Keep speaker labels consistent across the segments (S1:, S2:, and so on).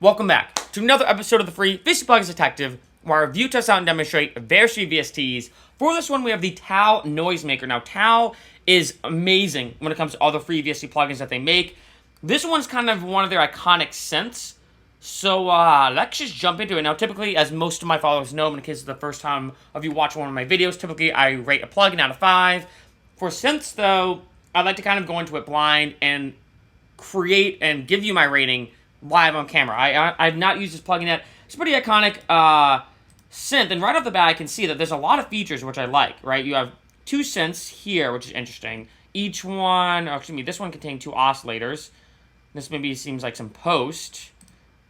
S1: Welcome back to another episode of the free VST Plugins Detective, where I review, test out, and demonstrate VST VSTs. For this one, we have the TAL Noisemaker. Now, TAL is amazing when it comes to all the free VST plugins that they make. This one's kind of one of their iconic synths. So, let's just jump into it. Now, typically, as most of my followers know, in case it's the first time of you watching one of my videos, typically I rate a plugin out of 5. For synths, though, I like to kind of go into it blind and create and give you my rating live on camera. I've not used this plugin yet. It's a pretty iconic synth, and right off the bat I can see that there's a lot of features which I like, right? You have 2 synths here, which is interesting. Each one, this one contains 2 oscillators. This maybe seems like some post.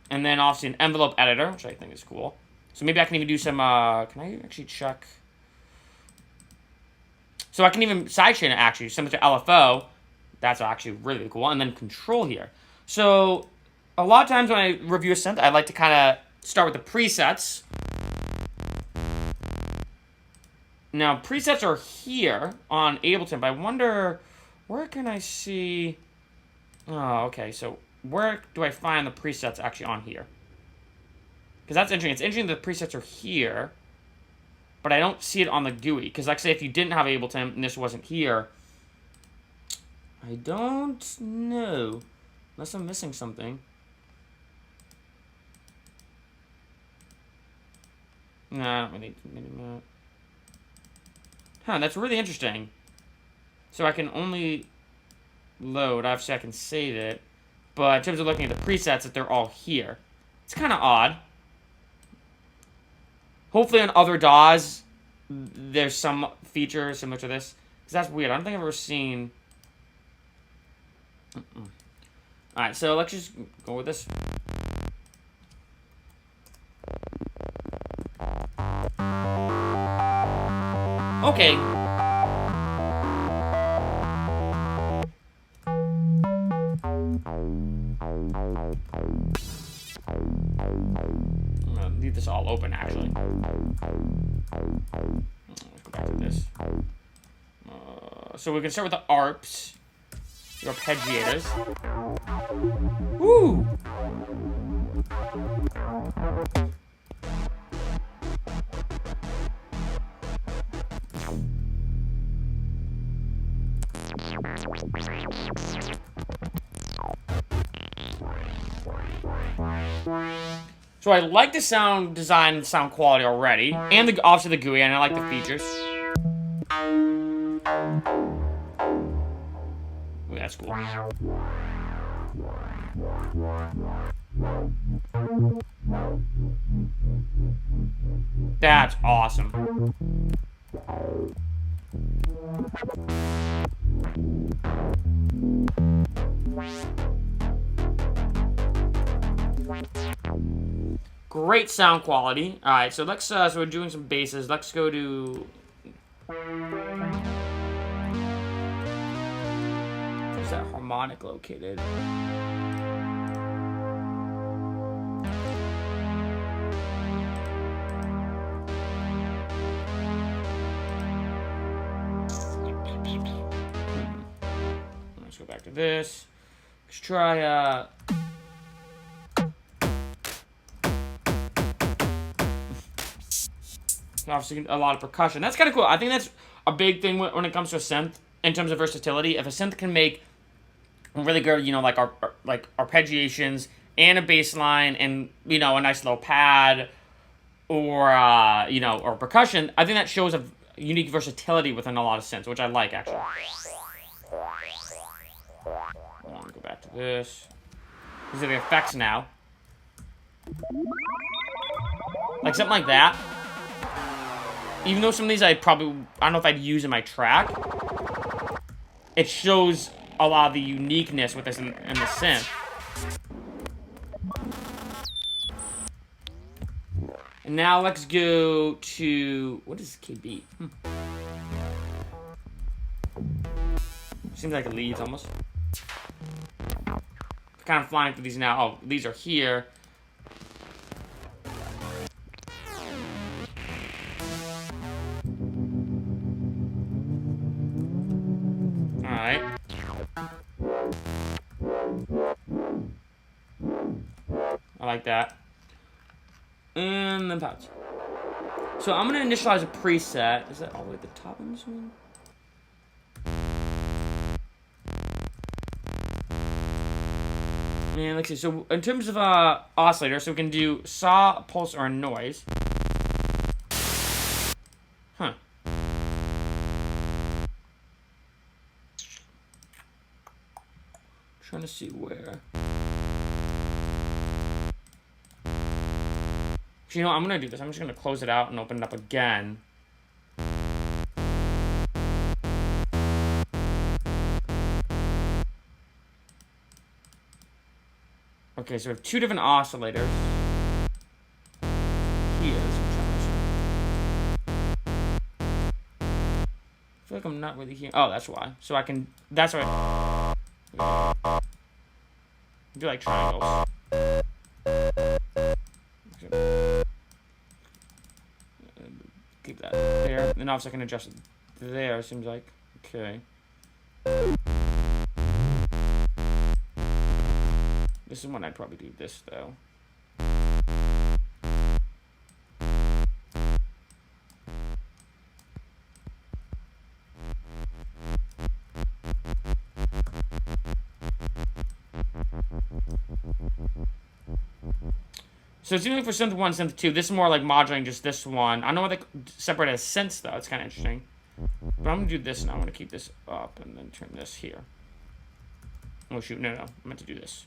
S1: And then obviously an envelope editor, which I think is cool. So maybe I can even do some, can I actually check? So I can even sidechain it actually, similar to LFO. That's actually really cool. And then control here. So a lot of times when I review a synth, I like to kind of start with the presets. Now, presets are here on Ableton, but I wonder, where can I see? Oh, okay, so where do I find the presets actually on here? Because that's interesting. It's interesting that the presets are here, but I don't see it on the GUI. Because, like, say, if you didn't have Ableton and this wasn't here, I don't know. Unless I'm missing something. No, I don't really need that. Huh, that's really interesting. So I can only load. Obviously, I can save it. But in terms of looking at the presets, that they're all here. It's kind of odd. Hopefully on other DAWs, there's some feature similar to this. Because that's weird. I don't think I've ever seen... Alright, so let's just go with this. Okay. I'm gonna leave this all open, actually. Let's go back to this. So we can start with the ARPs. Your arpeggiators. Woo! So I like the sound design and sound quality already, and obviously the GUI, and I like the features. Ooh, that's cool. That's awesome. Great sound quality. All right, so let's so we're doing some basses. Let's go to. Where's that harmonic located? Let's go back to this. Let's try obviously a lot of percussion. That's kind of cool. I think that's a big thing when it comes to a synth in terms of versatility. If a synth can make really good, like arpeggiations and a bass line and a nice little pad or or percussion, I think that shows a unique versatility within a lot of synths, which I like actually. I want to go back to this. These are the effects now. Like something like that. Even though some of these I don't know if I'd use in my track, it shows a lot of the uniqueness with this in the synth. And now let's go to, what is KB? Seems like it leads almost. Kind of flying through these now. Oh, these are here. Alright. I like that. And then pouch. So I'm going to initialize a preset. Is that all the way at the top on this one? And let's see. So in terms of oscillator, so we can do saw, pulse, or noise. Huh. Trying to see where. You know, I'm gonna do this. I'm just gonna close it out and open it up again. Okay, so we have two different oscillators. Here. I feel like I'm not really hearing. Oh, that's why. So I can. That's why. I do like triangles. Keep that there. And obviously I can adjust it there, seems like. Okay. This is when I'd probably do this, though. So it seems like for Synth 1, Synth 2, this is more like modulating just this one. I don't know why they separate as synths, though. It's kind of interesting. But I'm going to do this now. I'm going to keep this up and then turn this here. Oh, shoot. No. I meant to do this.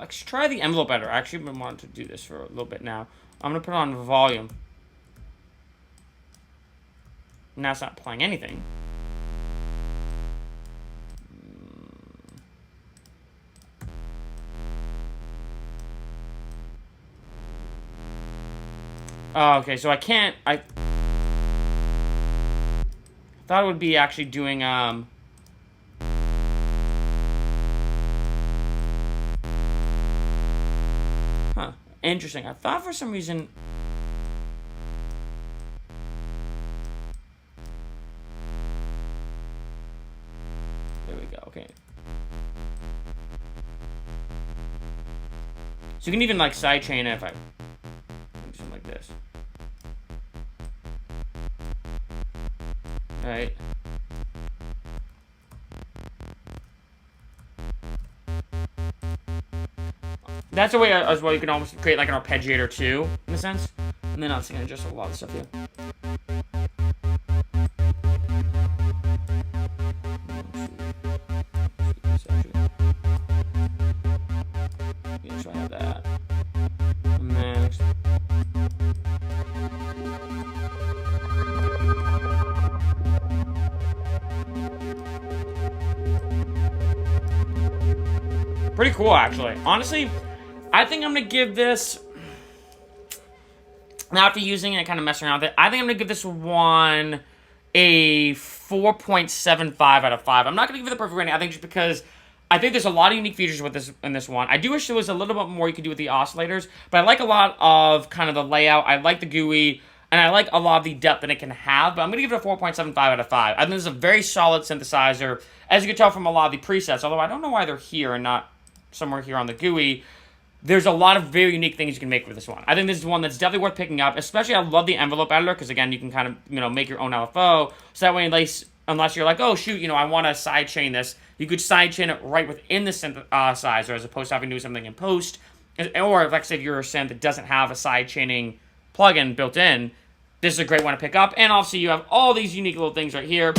S1: Let's try the envelope editor. I actually been wanting to do this for a little bit now. I'm going to put on volume. Now it's not playing anything. Oh, okay, so I can't... I thought it would be actually doing... Huh. Interesting. I thought for some reason... There we go. Okay. So you can even, like, sidechain it if I... Something like this. Alright. That's a way as well you can almost create like an arpeggiator too, in a sense. And then obviously gonna adjust a lot of stuff here. Yeah, so I have that. And then pretty cool, actually. Honestly, I think I'm going to give this, now after using it and kind of messing around with it, I think I'm going to give this one a 4.75 out of 5. I'm not going to give it the perfect rating, I think just because I think there's a lot of unique features with this in this one. I do wish there was a little bit more you could do with the oscillators, but I like a lot of kind of the layout. I like the GUI, and I like a lot of the depth that it can have, but I'm going to give it a 4.75 out of 5. I think this is a very solid synthesizer, as you can tell from a lot of the presets, although I don't know why they're here and not somewhere here on the GUI. There's a lot of very unique things you can make with this one. I think this is one that's definitely worth picking up, especially I love the envelope editor, because again, you can kind of, make your own LFO, so that way, unless you're like, oh, shoot, I want to sidechain this, you could sidechain it right within the synthesizer, as opposed to having to do something in post, or if, like I said, you're a synth that doesn't have a sidechaining plugin built in, this is a great one to pick up, and obviously you have all these unique little things right here.